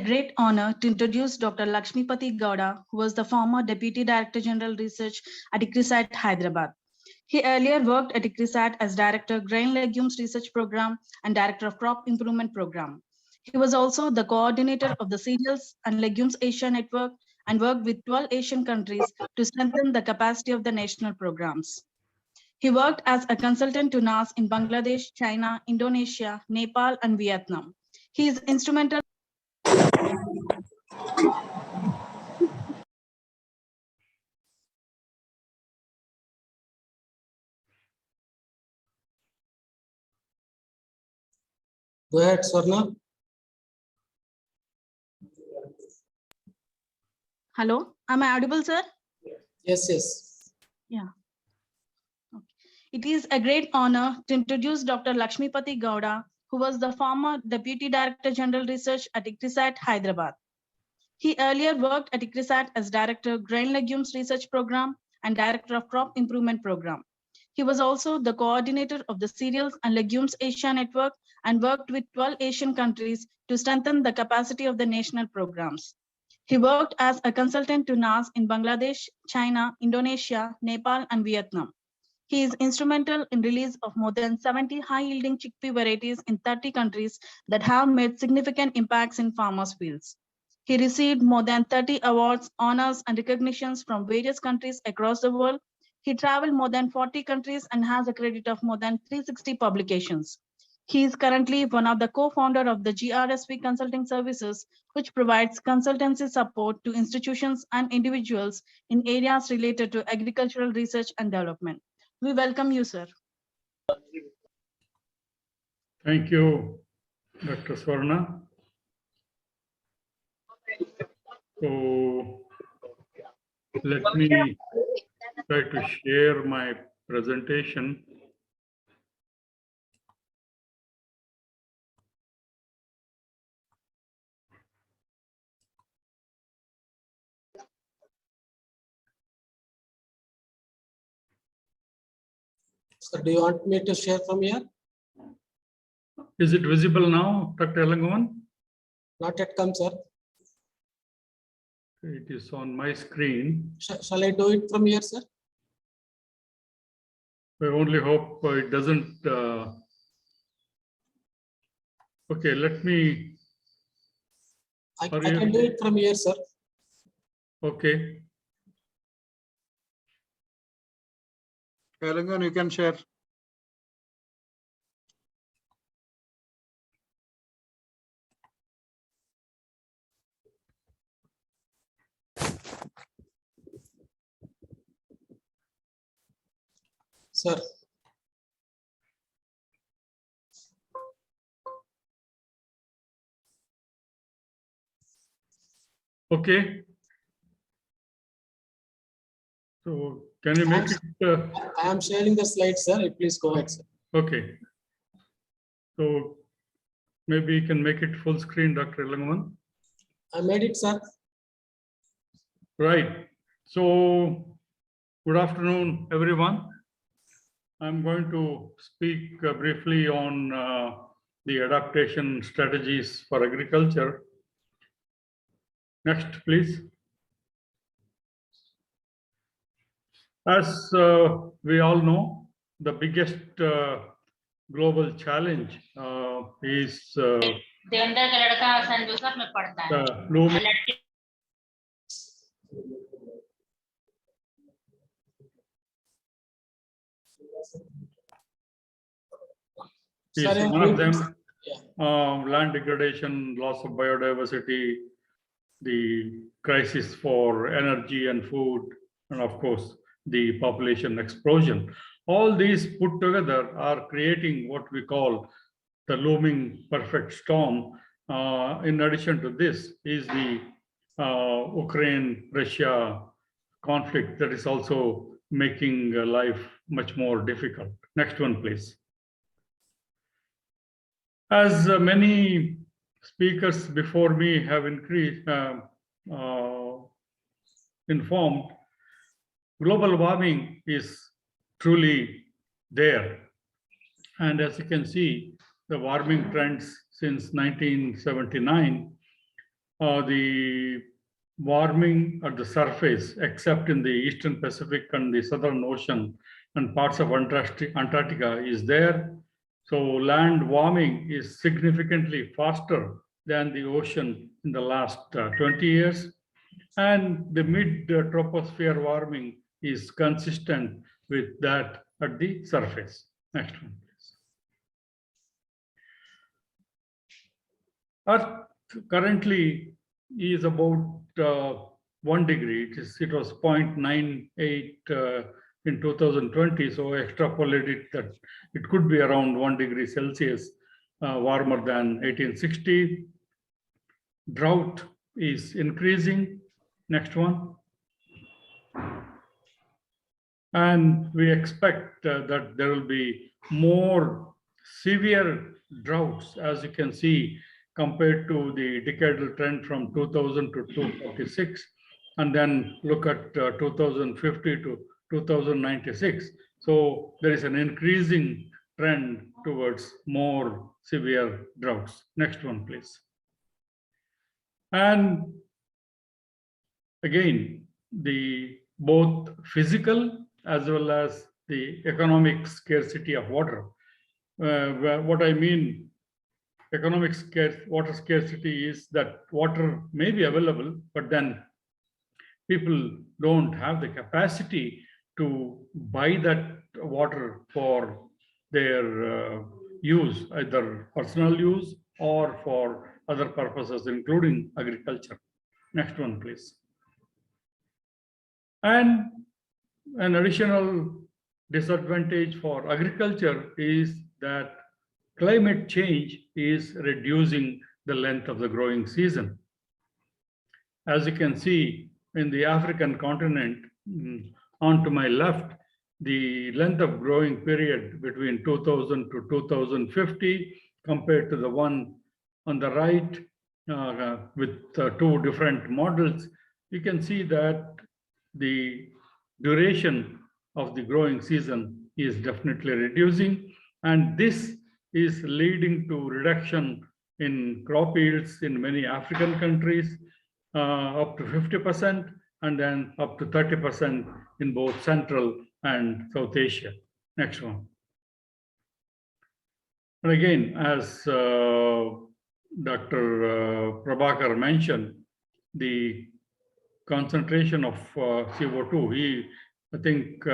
great honor to introduce Dr. Lakshmipathi Gowda, who was the former Deputy Director General Research at ICRISAT, Hyderabad. He earlier worked at ICRISAT as Director Grain Legumes Research Program and Director of Crop Improvement Program. He was also the coordinator of the Cereals and Legumes Asia Network and worked with 12 Asian countries to strengthen the capacity of the national programs. He worked as a consultant to NAS in Bangladesh, China, Indonesia, Nepal, and Vietnam. He is instrumental. Go ahead, Swarna. Hello, am I audible, sir? Yes, yes. Yeah. Okay. It is a great honor to introduce Dr. Lakshmipathi Gowda, who was the former Deputy Director General Research at ICRISAT, Hyderabad. He earlier worked at ICRISAT as Director Grain Legumes Research Program and Director of Crop Improvement Program. He was also the coordinator of the Cereals and Legumes Asia Network and worked with 12 Asian countries to strengthen the capacity of the national programs. He worked as a consultant to NAS in Bangladesh, China, Indonesia, Nepal, and Vietnam. He is instrumental in release of more than 70 high-yielding chickpea varieties in 30 countries that have made significant impacts in farmers' fields. He received more than 30 awards, honors, and recognitions from various countries across the world. He traveled more than 40 countries and has a credit of more than 360 publications. He is currently one of the co-founder of the GRSV Consulting Services, which provides consultancy support to institutions and individuals in areas related to agricultural research and development. We welcome you, sir. Thank you, Dr. Swarna. So let me try to share my presentation. So do you want me to share from here? Is it visible now, Dr. Elangovan? Not yet come, sir. It is on my screen. Shall I do it from here, sir? I only hope it doesn't. Okay, let me. I can do it from here, sir. Okay. Elangovan, you can share. Sir. Okay. So can you make it? I am sharing the slides, sir. Please go ahead, sir. Okay. So maybe you can make it full screen, Dr. Elangovan. I made it, sir. Right. So good afternoon, everyone. I'm going to speak briefly on the adaptation strategies for agriculture. Next, please. As we all know, the biggest global challenge is the looming. One of them, land degradation, loss of biodiversity, the crisis for energy and food, and of course, the population explosion. All these put together are creating what we call the looming perfect storm. In addition to this is the Ukraine-Russia conflict that is also making life much more difficult. Next one, please. As many speakers before me have informed, global warming is truly there. And as you can see, the warming trends since 1979 the warming at the surface, except in the Eastern Pacific and the Southern Ocean and parts of Antarctica is there. So land warming is significantly faster than the ocean in the last 20 years. And the mid-troposphere warming is consistent with that at the surface. Next one, please. Earth currently is about 1 degree. It was 0.98 in 2020. So extrapolated that it could be around 1 degree Celsius warmer than 1860. Drought is increasing. Next one. And we expect that there will be more severe droughts, as you can see, compared to the decadal trend from 2000 to 2046, and then look at 2050 to 2096. So there is an increasing trend towards more severe droughts. Next one, please. And again, the both physical as well as the economic scarcity of water. What I mean, water scarcity is that water may be available, but then people don't have the capacity to buy that water for their use, either personal use or for other purposes, including agriculture. Next one, please. And an additional disadvantage for agriculture is that climate change is reducing the length of the growing season. As you can see in the African continent, on to my left, the length of growing period between 2000 to 2050 compared to the one on the right with two different models, you can see that the duration of the growing season is definitely reducing, and this is leading to reduction in crop yields in many African countries, up to 50%, and then up to 30% in both Central and South Asia. Next one. And again, as Dr. Prabhakar mentioned, the concentration of CO2, I think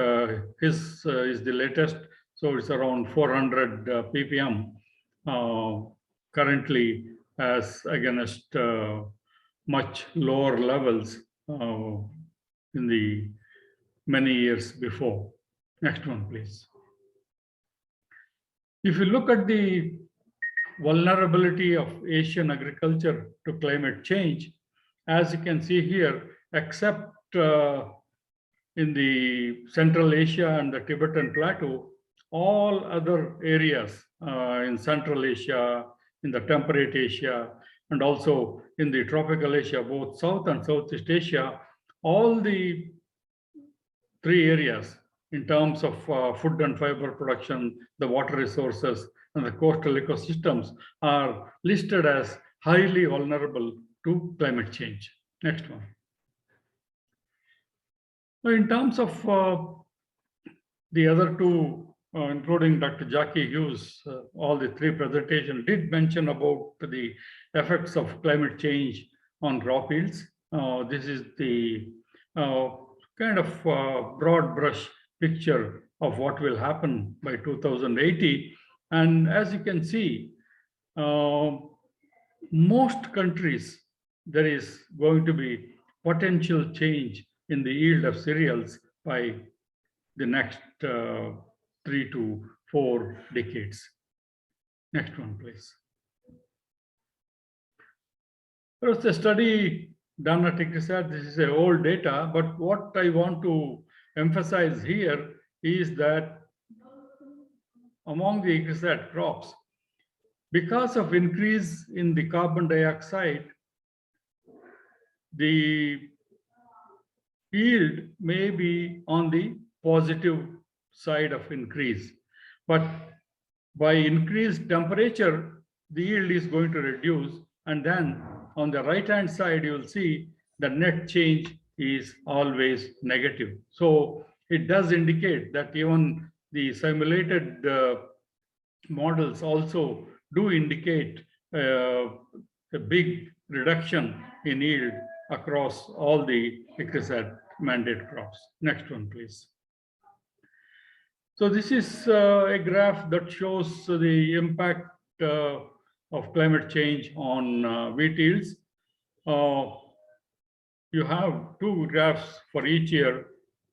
his is the latest, so it's around 400 ppm currently, as against much lower levels in the many years before. Next one, please. If you look at the vulnerability of Asian agriculture to climate change, as you can see here, except in the Central Asia and the Tibetan Plateau, all other areas in Central Asia, in the temperate Asia, and also in the tropical Asia, both South and Southeast Asia, all the three areas in terms of food and fiber production, the water resources, and the coastal ecosystems are listed as highly vulnerable to climate change. Next one. In terms of the other two, including Dr. Jackie Hughes, all the three presentations did mention about the effects of climate change on crop yields. This is the kind of broad brush picture of what will happen by 2080. And as you can see, most countries, there is going to be potential change in the yield of cereals by the next 3 to 4 decades. Next one, please. There was a study done at ICRISAT. This is old data, but what I want to emphasize here is that among the ICRISAT crops, because of increase in the carbon dioxide, the yield may be on the positive side of increase, but by increased temperature, the yield is going to reduce, and then on the right-hand side, you will see the net change is always negative. So it does indicate that even the simulated models also do indicate a big reduction in yield across all the ICRISAT mandate crops. Next one, please. So this is a graph that shows the impact of climate change on wheat yields. You have two graphs for each year.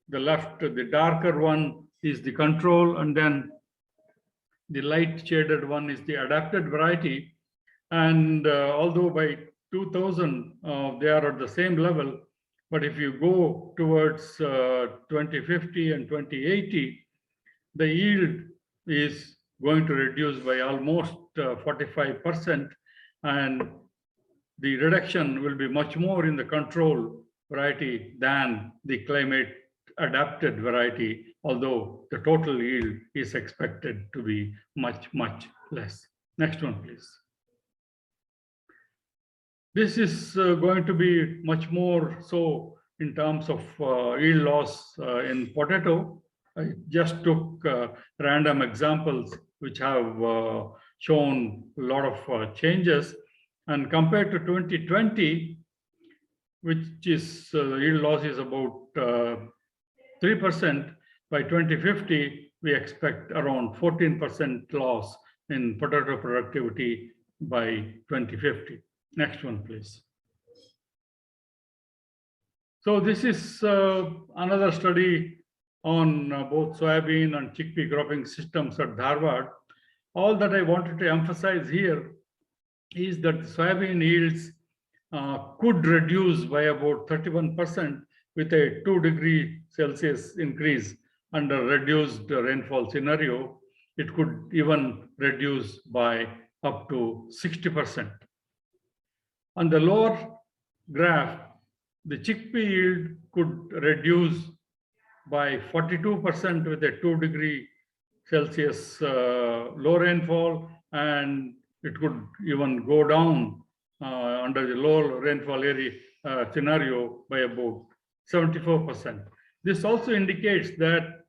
The left, the darker one is the control, and then the light shaded one is the adapted variety. And although by 2000, they are at the same level, but if you go towards 2050 and 2080, the yield is going to reduce by almost 45%, and the reduction will be much more in the control variety than the climate adapted variety, although the total yield is expected to be much, much less. Next one, please. This is going to be much more so in terms of yield loss in potato. I just took random examples which have shown a lot of changes, and compared to 2020, which is yield loss is about 3%, by 2050, we expect around 14% loss in potato productivity by 2050. Next one, please. So this is another study on both soybean and chickpea cropping systems at Dharwad. All that I wanted to emphasize here is that soybean yields could reduce by about 31% with a 2°C increase under reduced rainfall scenario. It could even reduce by up to 60%. On the lower graph, the chickpea yield could reduce by 42% with a 2°C low rainfall, and it could even go down under the low rainfall area scenario by about 74%. This also indicates that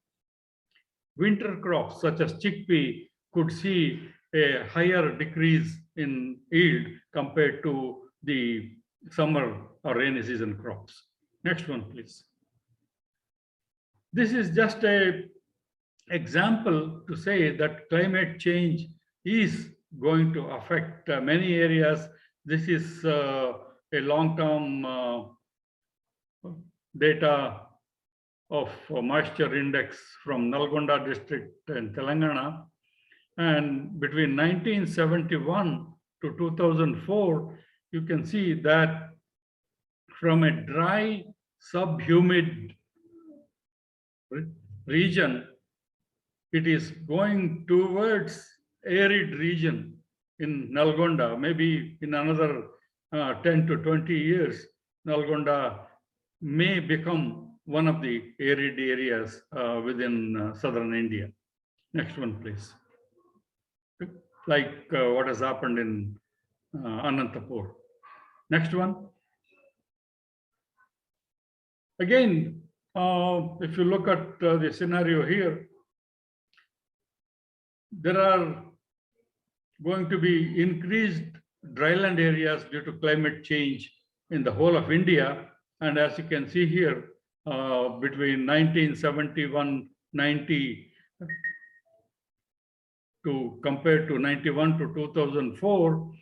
winter crops such as chickpea could see a higher decrease in yield compared to the summer or rainy season crops. Next one, please. This is just an example to say that climate change is going to affect many areas. This is a long-term data of moisture index from Nalgonda district in Telangana. And between 1971 to 2004, you can see that from a dry, subhumid region, it is going towards arid region in Nalgonda. Maybe in another 10 to 20 years, Nalgonda may become one of the arid areas within southern India. Next one, please. Like what has happened in Anantapur. Next one. Again, if you look at the scenario here, there are going to be increased dryland areas due to climate change in the whole of India. And as you can see here, between 1971-90 to compared to 91 to 2004,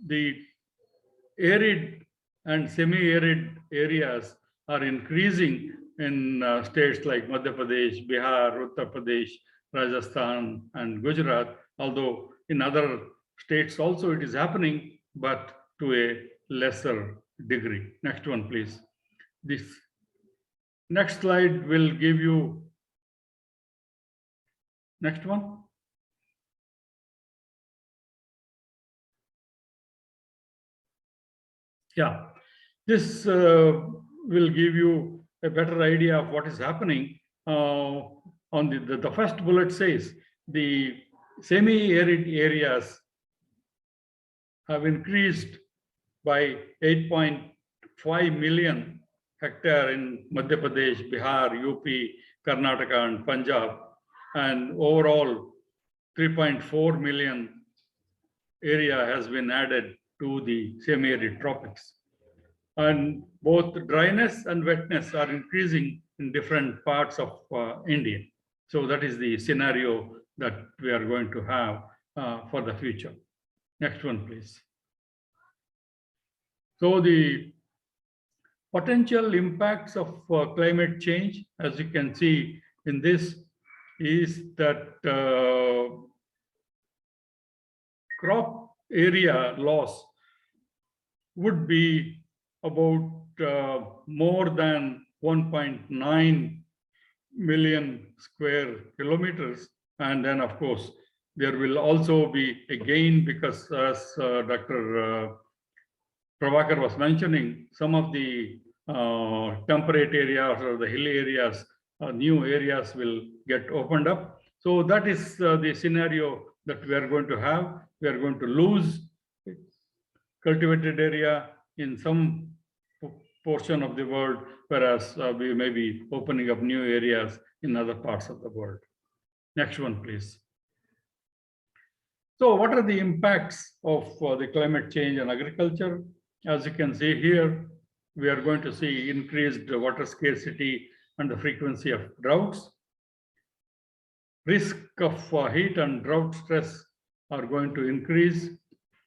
the arid and semi-arid areas are increasing in states like Madhya Pradesh, Bihar, Uttar Pradesh, Rajasthan, and Gujarat, although in other states also it is happening, but to a lesser degree. Next one, please. This next slide will give you, next one. Yeah, this will give you a better idea of what is happening. On the first bullet says the semi-arid areas have increased by 8.5 million hectare in Madhya Pradesh, Bihar, UP, Karnataka, and Punjab, and overall 3.4 million area has been added to the semi-arid tropics. And both dryness and wetness are increasing in different parts of India. So that is the scenario that we are going to have for the future. Next one, please. So the potential impacts of climate change, as you can see in this, is that crop area loss would be about more than 1.9 million square kilometers. And then, of course, there will also be a gain because, as Dr. Prabhakar was mentioning, some of the temperate areas or the hilly areas, new areas will get opened up. So that is the scenario that we are going to have. We are going to lose cultivated area in some portion of the world, whereas we may be opening up new areas in other parts of the world. Next one, please. So what are the impacts of the climate change on agriculture? As you can see here, we are going to see increased water scarcity and the frequency of droughts. Risk of heat and drought stress are going to increase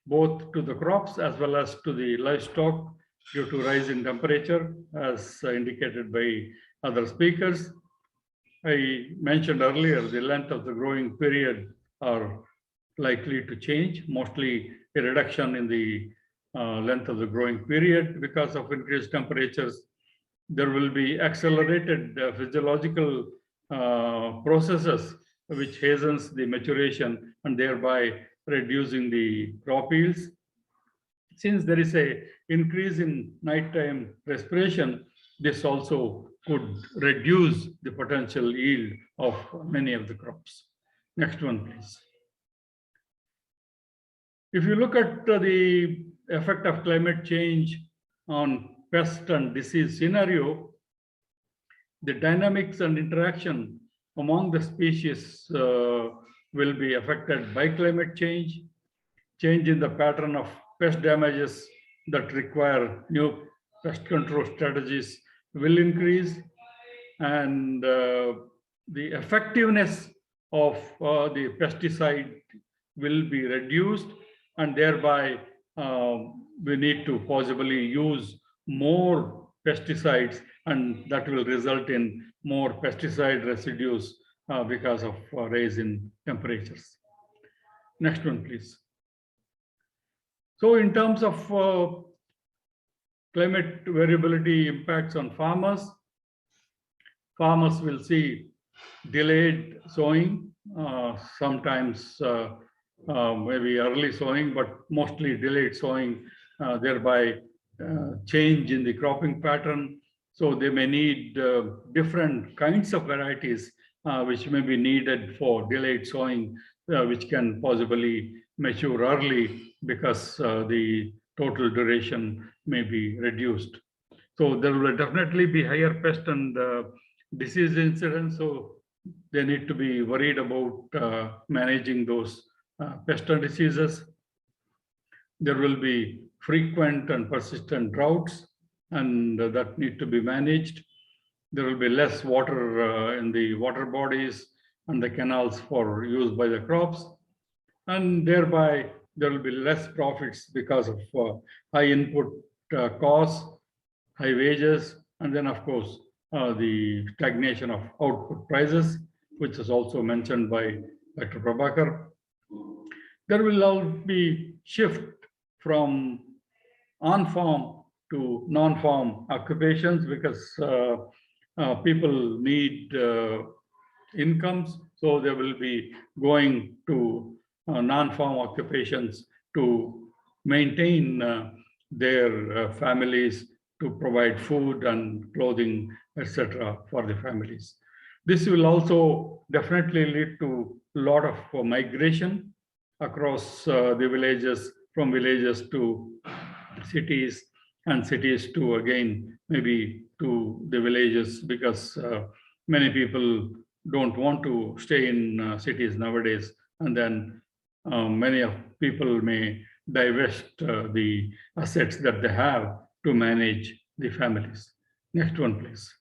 both to the crops as well as to the livestock due to rise in temperature, as indicated by other speakers. I mentioned earlier the length of the growing period are likely to change, mostly a reduction in the length of the growing period because of increased temperatures. There will be accelerated physiological processes which hastens the maturation and thereby reducing the crop yields. Since there is an increase in nighttime respiration, this also could reduce the potential yield of many of the crops. Next one, please. If you look at the effect of climate change on pest and disease scenario, the dynamics and interaction among the species will be affected by climate change. Change in the pattern of pest damages that require new pest control strategies will increase, and the effectiveness of the pesticide will be reduced, and thereby we need to possibly use more pesticides, and that will result in more pesticide residues because of rise in temperatures. Next one, please. So in terms of climate variability impacts on farmers, farmers will see delayed sowing, sometimes maybe early sowing, but mostly delayed sowing, thereby change in the cropping pattern. So they may need different kinds of varieties which may be needed for delayed sowing, which can possibly mature early because the total duration may be reduced. So there will definitely be higher pest and disease incidence. So they need to be worried about managing those pest and diseases. There will be frequent and persistent droughts, and that need to be managed. There will be less water in the water bodies and the canals for use by the crops, and thereby there will be less profits because of high input costs, high wages, and then of course the stagnation of output prices, which is also mentioned by Dr. Prabhakar. There will all be shift from on-farm to non-farm occupations because people need incomes, so they will be going to non-farm occupations to maintain their families, to provide food and clothing, etc. for the families. This will also definitely lead to a lot of migration across the villages, from villages to cities, and cities to again maybe to the villages, because many people don't want to stay in cities nowadays, and then many of people may divest the assets that they have to manage the families. Next one, please.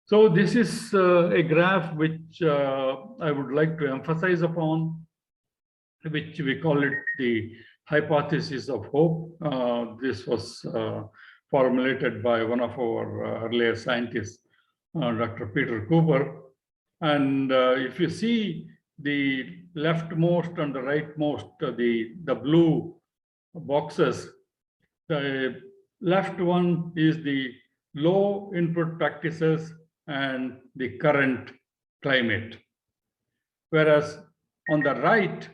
So this is a graph which I would like to emphasize upon, which we call it the hypothesis of hope. This was formulated by one of our earlier scientists, Dr. Peter Cooper. And if you see the leftmost and the rightmost, the blue boxes, the left one is the low input practices and the current climate. Whereas on the right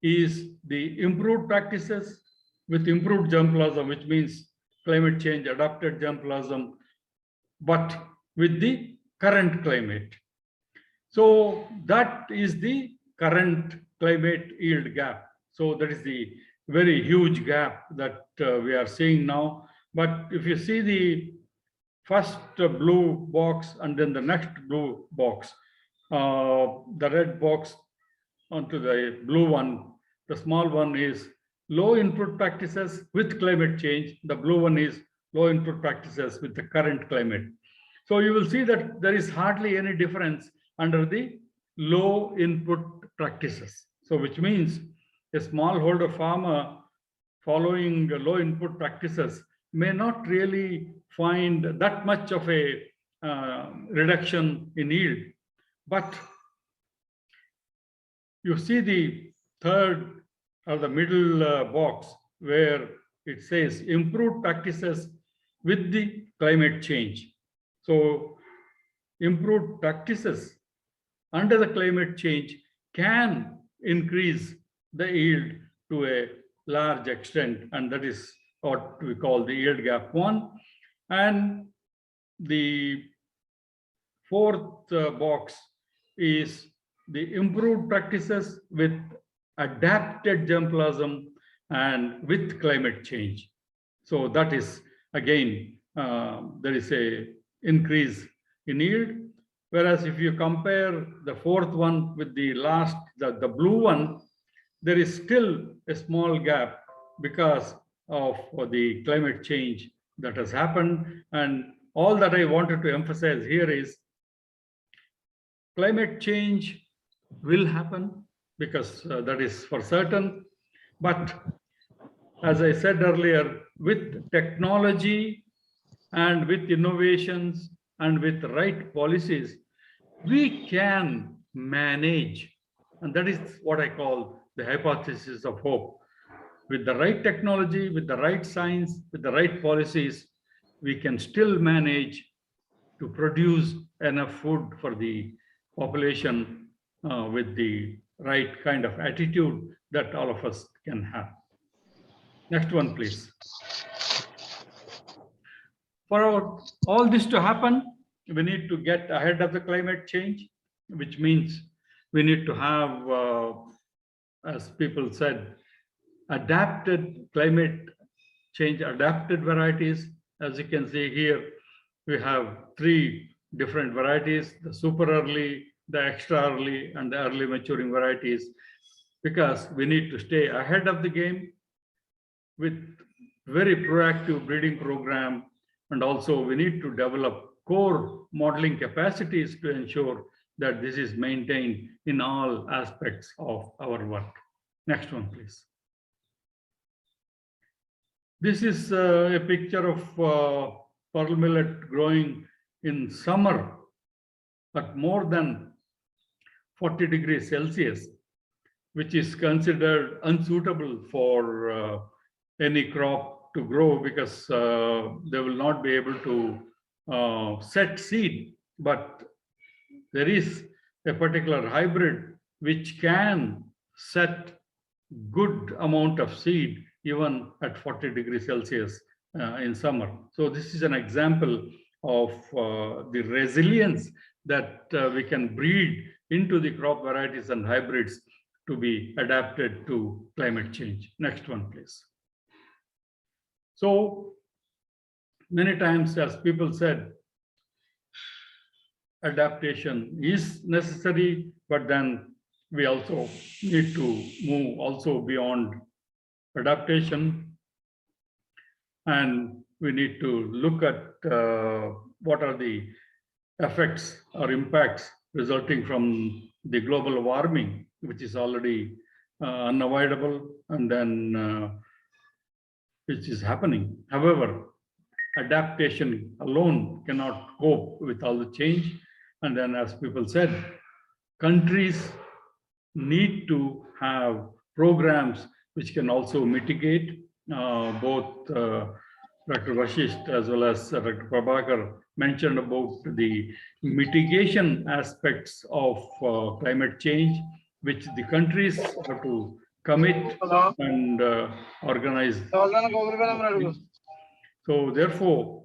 is the improved practices with improved germplasm, which means climate change adapted germplasm, but with the current climate. So that is the current climate yield gap. So that is the very huge gap that we are seeing now. But if you see the first blue box and then the next blue box, the red box onto the blue one, the small one is low input practices with climate change. The blue one is low input practices with the current climate. So you will see that there is hardly any difference under the low input practices. So which means a smallholder farmer following low input practices may not really find that much of a reduction in yield. But you see the third or the middle box where it says improved practices with the climate change. So improved practices under the climate change can increase the yield to a large extent, and that is what we call the yield gap 1. And the fourth box is the improved practices with adapted germplasm and with climate change. So that is again, there is a increase in yield. Whereas if you compare the fourth one with the last, the blue one, there is still a small gap because of the climate change that has happened. And all that I wanted to emphasize here is climate change will happen, because that is for certain. But as I said earlier, with technology and with innovations and with right policies, we can manage. And that is what I call the hypothesis of hope. With the right technology, with the right science, with the right policies, we can still manage to produce enough food for the population with the right kind of attitude that all of us can have. Next one, please. For all this to happen, we need to get ahead of the climate change, which means we need to have, as people said, adapted climate change, adapted varieties. As you can see here, we have 3 different varieties: the super early, the extra early, and the early maturing varieties, because we need to stay ahead of the game with very proactive breeding program. And also we need to develop core modeling capacities to ensure that this is maintained in all aspects of our work. Next one, please. This is a picture of pearl millet growing in summer at more than 40 degrees Celsius, which is considered unsuitable for any crop to grow, because they will not be able to set seed. But there is a particular hybrid which can set good amount of seed even at 40 degrees Celsius in summer. So this is an example of the resilience that we can breed into the crop varieties and hybrids to be adapted to climate change. Next one, please. So many times, as people said, adaptation is necessary, but then we also need to move also beyond adaptation, and we need to look at what are the effects or impacts resulting from the global warming, which is already unavoidable, and then which is happening. However, adaptation alone cannot cope with all the change. And then, as people said, countries need to have programs which can also mitigate. Both Dr. Vashisht as well as Dr. Prabhakar mentioned about the mitigation aspects of climate change, which the countries have to commit and organize. So therefore,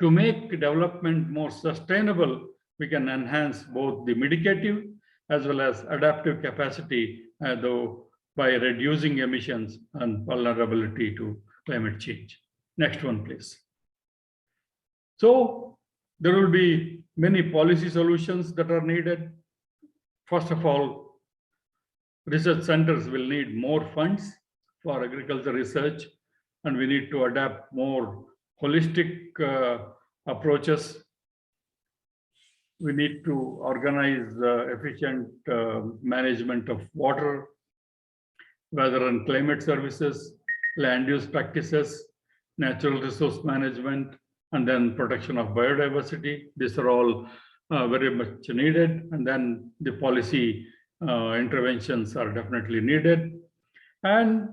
to make development more sustainable, we can enhance both the mitigative as well as adaptive capacity, though by reducing emissions and vulnerability to climate change. Next one, please. So there will be many policy solutions that are needed. First of all, research centers will need more funds for agriculture research, and we need to adapt more holistic approaches. We need to organize efficient management of water, weather and climate services, land use practices, natural resource management, and then protection of biodiversity. These are all very much needed, and then the policy interventions are definitely needed. And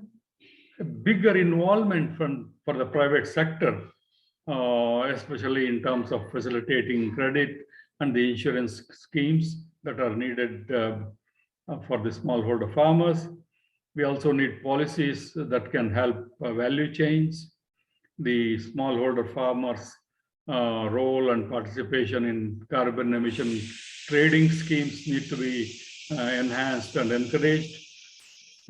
a bigger involvement for the private sector, especially in terms of facilitating credit and the insurance schemes that are needed for the smallholder farmers. We also need policies that can help value chains. The smallholder farmers' role and participation in carbon emission trading schemes need to be enhanced and encouraged.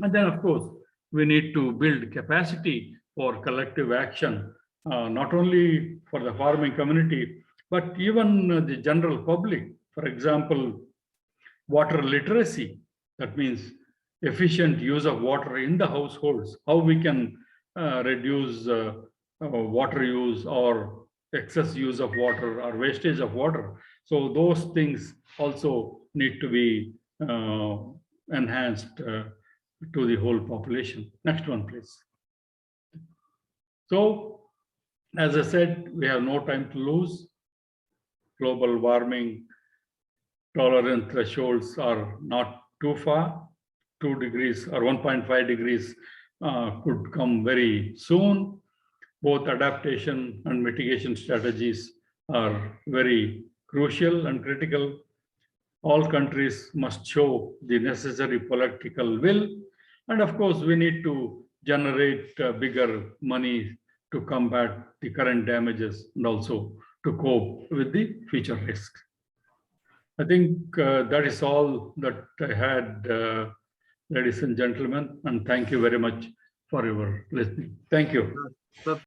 And then, of course, we need to build capacity for collective action, not only for the farming community, but even the general public. For example, water literacy, that means efficient use of water in the households, how we can reduce water use or excess use of water or wastage of water. So those things also need to be enhanced to the whole population. Next one, please. So, as I said, we have no time to lose. Global warming tolerance thresholds are not too far. 2 degrees or 1.5 degrees could come very soon. Both adaptation and mitigation strategies are very crucial and critical. All countries must show the necessary political will. And of course, we need to generate bigger money to combat the current damages and also to cope with the future risks. I think that is all that I had, ladies and gentlemen, and thank you very much for your listening. Thank you.